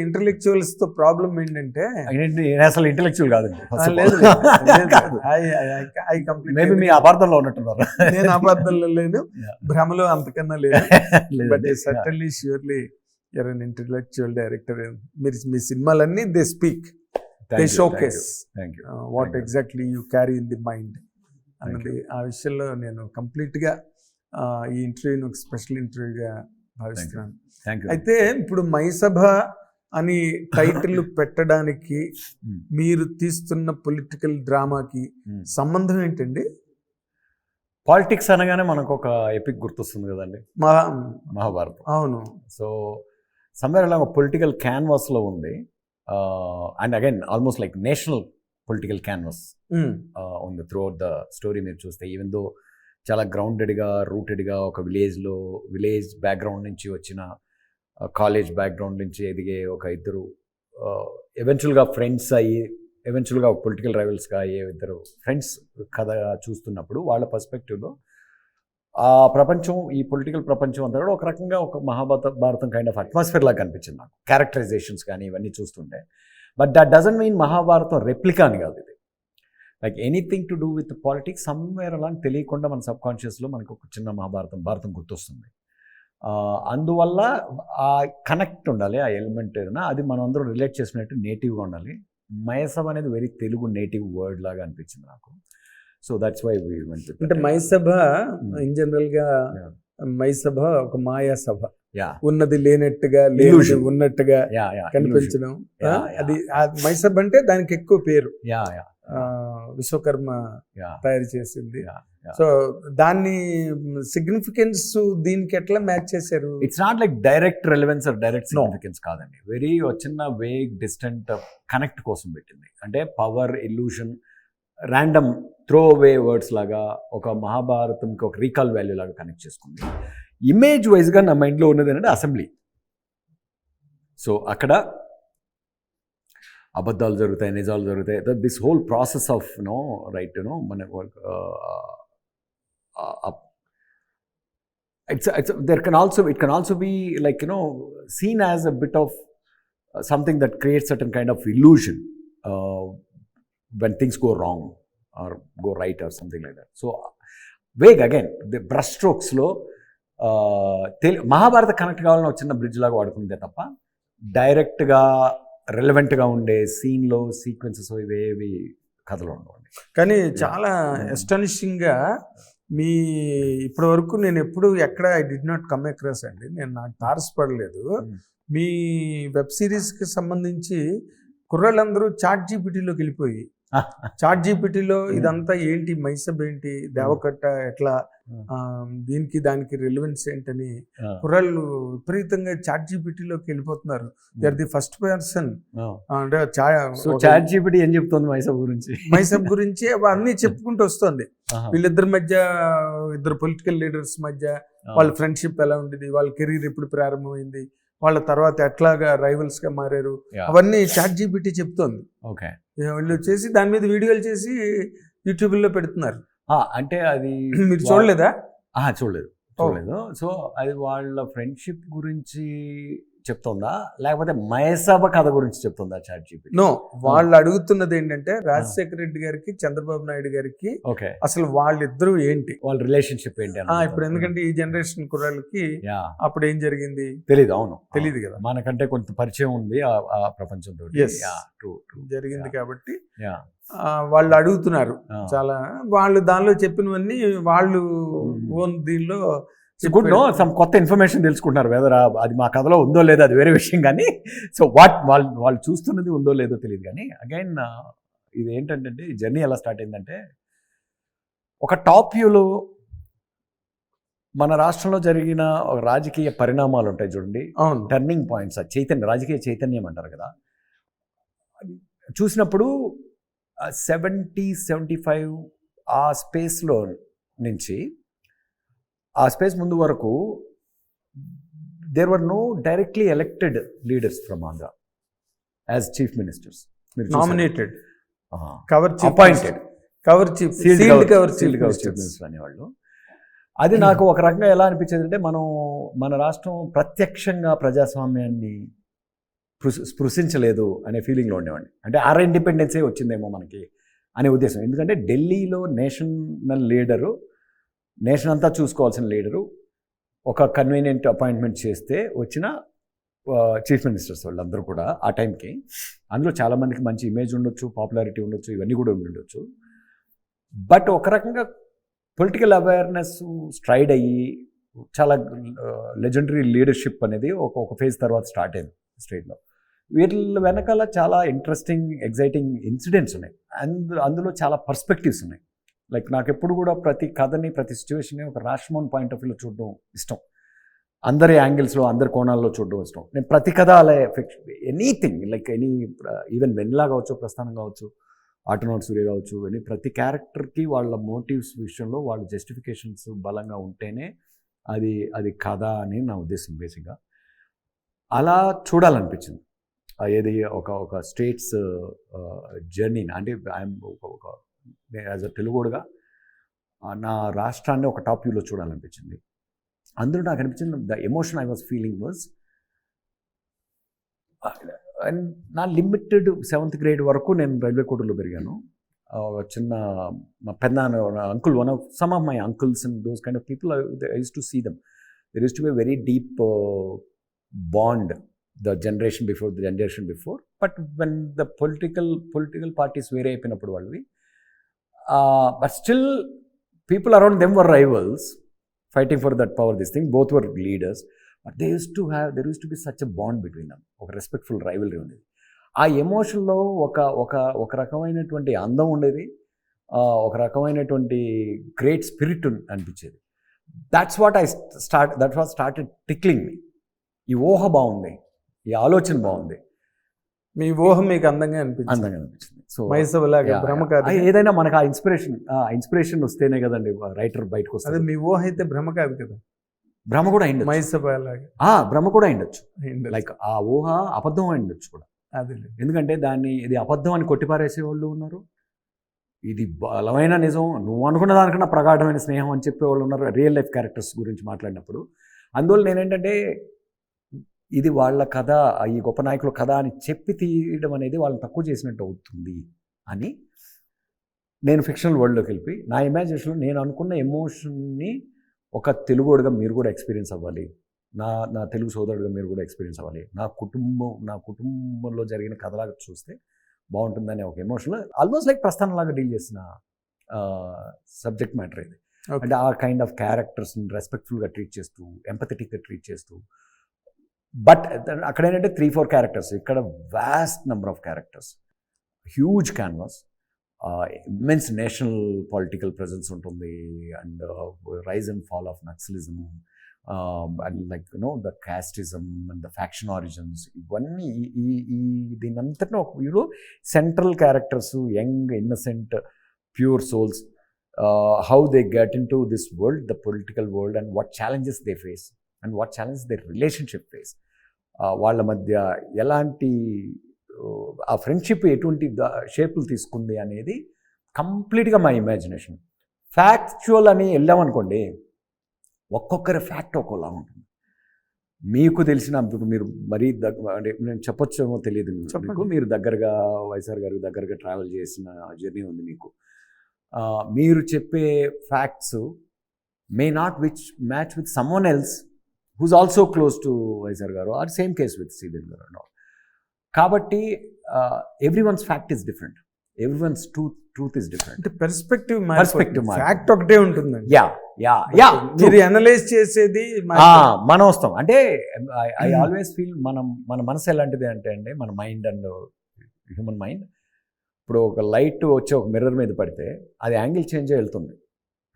Intellectuals తో problem ఏంటంటే అసలు ఇంటెలెక్చువల్ కాదండి. లేదు మేబీ మీ అపార్థంలో ఉన్నట్టున్నారు. నేను అపార్థంలో లేను, భ్రమలో అంతకన్నా లేదు. But certainly surely you're an intellectual director. మీరు మీ సినిమాలన్నీ they speak, they showcase what exactly you carry in the mind అన్నది. ఆ విషయంలో నేను కంప్లీట్గా ఈ ఇంటర్వ్యూని ఒక స్పెషల్ ఇంటర్వ్యూగా భావిస్తున్నాను. అయితే ఇప్పుడు మైసభ అని టైటిల్ పెట్టడానికి మీరు తీస్తున్న పొలిటికల్ డ్రామాకి సంబంధం ఏంటండి? పాలిటిక్స్ అనగానే మనకు ఒక ఎపిక్ గుర్తొస్తుంది కదండి, మహాభారతం. అవును. సో సమ్వేర్ అలా ఒక పొలిటికల్ క్యాన్వాస్లో ఉంది. And again almost like national political canvas ఉంది త్రూ అవుట్ ద స్టోరీ. మీరు చూస్తే ఈవెన్ దో చాలా గ్రౌండెడ్గా రూటెడ్గా ఒక విలేజ్ బ్యాక్గ్రౌండ్ నుంచి వచ్చిన, కాలేజ్ బ్యాక్గ్రౌండ్ నుంచి ఎదిగే ఒక ఇద్దరు ఎవెన్చువల్గా ఫ్రెండ్స్ అయ్యి ఎవెన్చువల్గా ఒక పొలిటికల్ రైవల్స్గా అయ్యే ఇద్దరు ఫ్రెండ్స్ కథ చూస్తున్నప్పుడు వాళ్ళ పర్స్పెక్టివ్లో ఆ ప్రపంచం, ఈ పొలిటికల్ ప్రపంచం అంతా కూడా ఒక రకంగా ఒక మహాభారతం కైండ్ ఆఫ్ అట్మాస్ఫియర్ లాగా కనిపించింది నాకు, క్యారెక్టరైజేషన్స్ కానీ ఇవన్నీ చూస్తుంటే. But that doesn't mean Mahabharatam replica అని కాదు. ఇది like anything to do with politics somewhere అలా తెలియకుండా మన సబ్ కాన్షియస్లో మనకు ఒక చిన్న భారతం గుర్తొస్తుంది. అందువల్ల ఆ కనెక్ట్ ఉండాలి, ఆ ఎలిమెంట్ ఏదైనా అది మనం అందరూ రిలేట్ చేసినట్టు నేటివ్గా ఉండాలి. మైసభ అనేది వెరీ తెలుగు నేటివ్ వర్డ్ లాగా అనిపించింది నాకు. So that's why we went with. అంటే మైసభ ఇన్ జనరల్గా మైసభ ఒక మాయా సభ, ఉన్నది లేనట్టుగా లేనిది ఉన్నట్టుగా కనిపించడం. అది మైసభ అంటే దానికి ఎక్కువ పేరు, విశ్వకర్మ తయారు చేసింది. సో దాన్ని సిగ్నిఫికెన్స్ దీనికి ఎట్లా మ్యాచ్ చేశారు? It's not like direct relevance or direct significance కాదండి. వెరీ చిన్న వేగ్ డిస్టెంట్ కనెక్ట్ కోసం పెట్టింది. అంటే power, illusion, random throw away words లాగా ఒక మహాభారతంకి ఒక రీకాల్ వాల్యూ లాగా కనెక్ట్ చేసుకుంది. ఇమేజ్ వైజ్గా నా మైండ్లో ఉన్నది ఏంటంటే అసెంబ్లీ. సో అక్కడ అబద్ధాలు జరుగుతాయి, నిజాలు జరుగుతాయి. This whole process of right మన it can also be like seen as a bit of something that creates certain kind of illusion when things go wrong or go right or something like that. So vague again, the brush strokes లో Mahabharata connect కావాలని ఒక చిన్న bridge లాగా వాడుకుంటే తప్ప డైరెక్ట్గా రెలవెంట్గా ఉండే సీన్లో సీక్వెన్సెస్ ఇవేవి కథలో ఉండవండి. కానీ చాలా ఎస్టానిషింగ్గా మీ ఇప్పటి వరకు నేను ఎప్పుడు ఎక్కడ I did not come across అండి, నేను నాకు తారసపడలేదు. మీ వెబ్ సిరీస్కి సంబంధించి కుర్రాళ్ళందరూ చాట్ జీపీటీలోకి వెళ్ళిపోయి చాట్ జీపీటీలో ఇదంతా ఏంటి, మైసభ ఏంటి, దేవకట్ట ఎట్లా, దీనికి దానికి రిలవెన్స్ ఏంటని కుర్రాళ్ళు విపరీతంగా చాట్ జీపీటీలోకి వెళ్ళిపోతున్నారు. You're the first person. అంటే చాట్ జీపీటీ ఏం చెప్తుంది మైసభ గురించి అన్నీ చెప్పుకుంటూ వస్తుంది. వీళ్ళిద్దరి మధ్య, ఇద్దరు పొలిటికల్ లీడర్స్ మధ్య వాళ్ళ ఫ్రెండ్షిప్ ఎలా ఉండేది, వాళ్ళ కెరీర్ ఎప్పుడు ప్రారంభమైంది, వాళ్ళ తర్వాత ఎట్లాగా రైవల్స్ గా మారారు, అవన్నీ చాట్ జీపీటీ చెప్తోంది. వీళ్ళు చేసి దాని మీద వీడియోలు చేసి యూట్యూబ్లో పెడుతున్నారు. అంటే అది మీరు చూడలేదా? చూడలేదు. సో అది వాళ్ళ ఫ్రెండ్షిప్ గురించి చెప్తుందా లేకపోతే మైసభ కథ గురించి చెప్తుందా చాట్ జీపీటీ? నో, వాళ్ళు అడుగుతున్నది ఏంటంటే రాజశేఖర రెడ్డి గారికి, చంద్రబాబు నాయుడు గారికి అసలు వాళ్ళిద్దరూ ఏంటి, వాళ్ళ రిలేషన్షిప్ ఏంటి. ఇప్పుడు ఎందుకంటే ఈ జనరేషన్ కుర్రాళ్ళకి అప్పుడు ఏం జరిగింది తెలీదు. అవును, తెలీదు కదా, మనకంటే కొంత పరిచయం ఉంది ఆ ప్రపంచంతో జరిగింది కాబట్టి వాళ్ళు అడుగుతున్నారు చాలా. వాళ్ళు దానిలో చెప్పినవన్నీ వాళ్ళు ఓన్ దీనిలో గుడ్ సమ్ కొత్త ఇన్ఫర్మేషన్ తెలుసుకుంటున్నారు. వెదర్ అది మా కథలో ఉందో లేదో అది వేరే విషయం, కానీ సో వాళ్ళు చూస్తున్నది ఉందో లేదో తెలియదు. కానీ అగైన్ ఇది ఏంటంటే ఈ జర్నీ ఎలా స్టార్ట్ అయిందంటే, ఒక టాప్ వ్యూలో మన రాష్ట్రంలో జరిగిన రాజకీయ పరిణామాలు ఉంటాయి చూడండి, టర్నింగ్ పాయింట్స్, రాజకీయ చైతన్యం అంటారు కదా. చూసినప్పుడు 70-75 ఆ స్పేస్లో నుంచి ఆ స్పేస్ ముందు వరకు there were no directly elected leaders from Andhra as chief ministers. Nominated, appointed, sealed cover chief minister అనేవాళ్ళు. అది నాకు ఒక రకంగా ఎలా అనిపించేది అంటే, మన రాష్ట్రం ప్రత్యక్షంగా ప్రజాస్వామ్యాన్ని స్పృశించలేదు అనే ఫీలింగ్లో ఉండేవాడిని. అంటే ఆర్ ఇండిపెండెన్సే వచ్చిందేమో మనకి అనే ఉద్దేశం. ఎందుకంటే ఢిల్లీలో నేషనల్ లీడరు, నేషన్ అంతా చూసుకోవాల్సిన లీడరు ఒక కన్వీనియంట్ అపాయింట్మెంట్ చేస్తే వచ్చిన చీఫ్ మినిస్టర్స్ వాళ్ళందరూ కూడా ఆ టైంకి. అందులో చాలామందికి మంచి ఇమేజ్ ఉండొచ్చు, పాపులారిటీ ఉండొచ్చు, ఇవన్నీ కూడా ఉండొచ్చు. బట్ ఒక రకంగా పొలిటికల్ అవేర్నెస్ స్ట్రైడ్ అయ్యి చాలా లెజెండరీ లీడర్షిప్ అనేది ఒక ఫేజ్ తర్వాత స్టార్ట్ అయింది స్టేట్లో. వీళ్ళ వెనకాల చాలా ఇంట్రెస్టింగ్ ఎగ్జైటింగ్ ఇన్సిడెంట్స్ ఉన్నాయి. అందులో చాలా పర్స్పెక్టివ్స్ ఉన్నాయి. లైక్ నాకు ఎప్పుడు కూడా ప్రతి కథని, ప్రతి సిచ్యువేషన్ని ఒక రాష్మోన్ పాయింట్ ఆఫ్ వ్యూలో చూడడం ఇష్టం. అందరి యాంగిల్స్లో, అందరి కోణాల్లో చూడడం ఇష్టం. నేను ప్రతి కథ అలా ఎనీథింగ్ లైక్ ఈవెన్ వెన్నెలా కావచ్చు, ప్రస్థానం కావచ్చు, ఆటోనాట్ సూర్య కావచ్చు, ప్రతి క్యారెక్టర్కి వాళ్ళ మోటివ్స్ విషయంలో వాళ్ళ జస్టిఫికేషన్స్ బలంగా ఉంటేనే అది కథ అని నా ఉద్దేశం బేసిక్గా. అలా చూడాలనిపించింది. ఏది ఒక స్టేట్స్ జర్నీని, అంటే ఐఎమ్ ఒక యాజ్ అ తెలుగుడుగా నా రాష్ట్రాన్ని ఒక టాప్ వ్యూలో చూడాలనిపించింది. అందులో నాకు అనిపించింది the emotion I was feeling was, నా లిమిటెడ్ 7th grade వరకు నేను రైల్వే కోటలో పెరిగాను. చిన్న మా పెద్ద uncle, some of my uncles and those kind of people, I used to see them. There used to be a very deep bond, the generation before. But when the political parties వేరే అయిపోయినప్పుడు వాళ్ళవి, but still people around them were rivals fighting for that power, this thing. Both were leaders, but there used to be such a bond between them, ఒక respectful rivalry ఉండేది. ఆ ఎమోషన్లో ఒక రకమైనటువంటి అందం ఉండేది, ఒక రకమైనటువంటి గ్రేట్ స్పిరిట్ అనిపించేది. దట్ వాట్ స్టార్టెడ్ టిక్లింగ్ మీ. ఈ ఊహ బాగుంది, ఈ ఆలోచన బాగుంది, మీ ఊహ మీకు అందంగా అనిపించింది. సో మైసవలాగా భ్రమ కాదు, ఏదైనా మనకు ఆ ఇన్స్పిరేషన్ వస్తేనే కదండి రైటర్ బయటకు వస్తుంది. మీ ఊహ అయితే భ్రమ కాదు కదా, భ్రమ కూడా అయింది. మైసవలాగా భ్రమ కూడా అయిండొచ్చు, లైక్ ఆ ఊహ అబద్ధం అయిండొచ్చు కూడా. అదే, ఎందుకంటే ఇది అబద్ధం అని కొట్టిపారేసే వాళ్ళు ఉన్నారు, ఇది బలమైన నిజం, నువ్వు అనుకున్న దానికన్నా ప్రగాఢమైన స్నేహం అని చెప్పేవాళ్ళు ఉన్నారు రియల్ లైఫ్ క్యారెక్టర్స్ గురించి మాట్లాడినప్పుడు. అందువల్ల నేనేంటంటే ఇది వాళ్ళ కథ, ఈ గొప్ప నాయకుల కథ అని చెప్పి తీయడం అనేది వాళ్ళని తక్కువ చేసినట్టు అవుతుంది అని నేను ఫిక్షనల్ వరల్డ్లోకి వెళ్ళి నా ఇమాజినేషన్లో నేను అనుకున్న ఎమోషన్ని ఒక తెలుగుడుగా మీరు కూడా ఎక్స్పీరియన్స్ అవ్వాలి, నా తెలుగు సోదరుడుగా మీరు కూడా ఎక్స్పీరియన్స్ అవ్వాలి, నా కుటుంబంలో జరిగిన కథలాగా చూస్తే బాగుంటుందనే ఒక ఎమోషన్లో ఆల్మోస్ట్ లైక్ ప్రస్థానంలాగా డీల్ చేసిన సబ్జెక్ట్ మ్యాటర్ ఇది. అంటే ఆ కైండ్ ఆఫ్ క్యారెక్టర్స్ని రెస్పెక్ట్ఫుల్గా ట్రీట్ చేస్తూ, ఎంపథెటిక్గా ట్రీట్ చేస్తూ. బట్ అక్కడ ఏంటంటే 3-4 క్యారెక్టర్స్, ఇక్కడ vast number of characters, huge canvas, immense national political presence ఉంటుంది, and rise and fall of naxalism, and like the casteism and the faction origins, ఇవన్నీ దీనంతటా ఒక వ్యూలో central characters, young innocent pure souls, how they get into this world, the political world, and what challenges they face and what challenges they relationship face. వాళ్ళ మధ్య ఎలాంటి ఆ friendship ఎటువంటి షేపులు తీసుకుంది అనేది కంప్లీట్గా మా ఇమాజినేషన్. ఫ్యాక్చువల్ అని వెళ్ళామనుకోండి, ఒక్కొక్కరి ఫ్యాక్ట్ ఒక్కోలా ఉంటుంది. మీకు తెలిసిన మీరు మరీ అంటే నేను చెప్పొచ్చేమో తెలియదు మీకు, మీరు దగ్గరగా వైఎస్ఆర్ గారికి దగ్గరగా ట్రావెల్ చేసిన జర్నీ ఉంది మీకు. మీరు చెప్పే facts may not match with someone else who's also close to YSR గారు, or same case with Sridevi గారు అండ్ ఆల్. కాబట్టి everyone's fact is different, everyone's truth is different. Perspective fact ఒకటే ఉంటుంది. మీరు అనలైజ్ చేసేది మనం వస్తాం. అంటే ఐ ఆల్వేస్ ఫీల్ మన మనసు ఎలాంటిది అంటే అండి, మన మైండ్ అండ్ హ్యూమన్ మైండ్, ఇప్పుడు ఒక లైట్ వచ్చి ఒక మిర్రర్ మీద పడితే అది యాంగిల్ చేంజ్ అయ్యి వెళ్తుంది.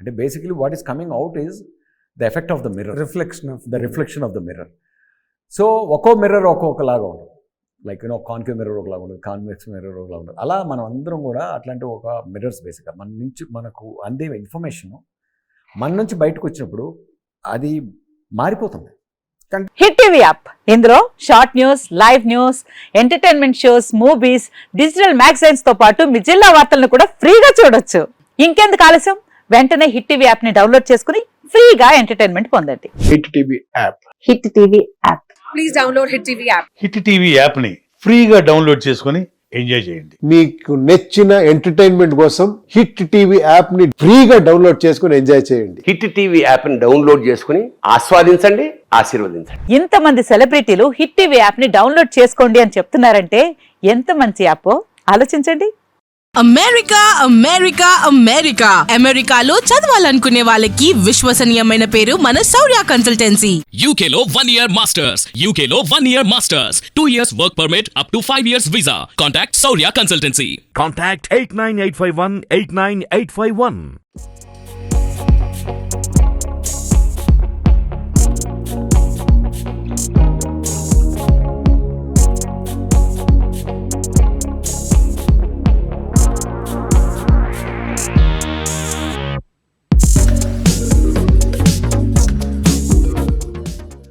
అంటే basically what is coming out is the effect of the mirror, reflection of the mirror. So ఒక్కో మిర్రర్ ఒక్కొక్కలాగా ఉంటుంది. లైక్ కాన్కేవ్ మిర్రర్ ఒకలాగా ఉంటుంది, కాన్వెక్స్ మిర్రర్ ఒకలాగా ఉంటుంది. అలా మనం అందరం కూడా అట్లాంటి ఒక మిర్రర్స్ బేసిక్గా మన నుంచి మనకు అందే ఇన్ఫర్మేషన్ మన నుంచి బయటకు వచ్చినప్పుడు అది మారిపోతుంది. హిట్ టీవీ యాప్, ఇందులో short news, live news, entertainment shows, movies, digital magazines తో పాటు మీ జిల్లా వార్తలను కూడా ఫ్రీగా చూడొచ్చు. ఇంకెందుకు ఆలస్యం, వెంటనే హిట్ టీవీ యాప్ ని డౌన్లోడ్ చేసుకుని ఫ్రీగా ఎంటర్టైన్మెంట్ పొందండి. Hit TV app. Hit TV app please download Hit TV app. Hit TV యాప్ని ఫ్రీగా డౌన్లోడ్ చేసుకొని ఎంజాయ్ చేయండి. మీకు నచ్చిన ఎంటర్టైన్మెంట్ కోసం హిట్ టీవీ యాప్ ని ఫ్రీగా డౌన్లోడ్ చేసుకుని ఎంజాయ్ చేయండి. హిట్ టీవీ యాప్ని డౌన్లోడ్ చేసుకుని ఆస్వాదించండి, ఆశీర్వదించండి. ఇంతమంది సెలబ్రిటీలు హిట్ టీవీ యాప్ ని డౌన్లోడ్ చేసుకోండి అని చెప్తున్నారంటే ఎంత మంచి యాప్ ఆలోచించండి. అమెరికా అమెరికా అమెరికా అమెరికాలో చదవాలనుకునే వాళ్ళకి విశ్వసనీయమైన పేరు మన శౌర్య కన్సల్టెన్సీ. UK లో 1 year masters, UK లో 1 year masters, 2 years work permit up to 5 years visa. Contact Saurya Consultancy. Contact 89851 89851.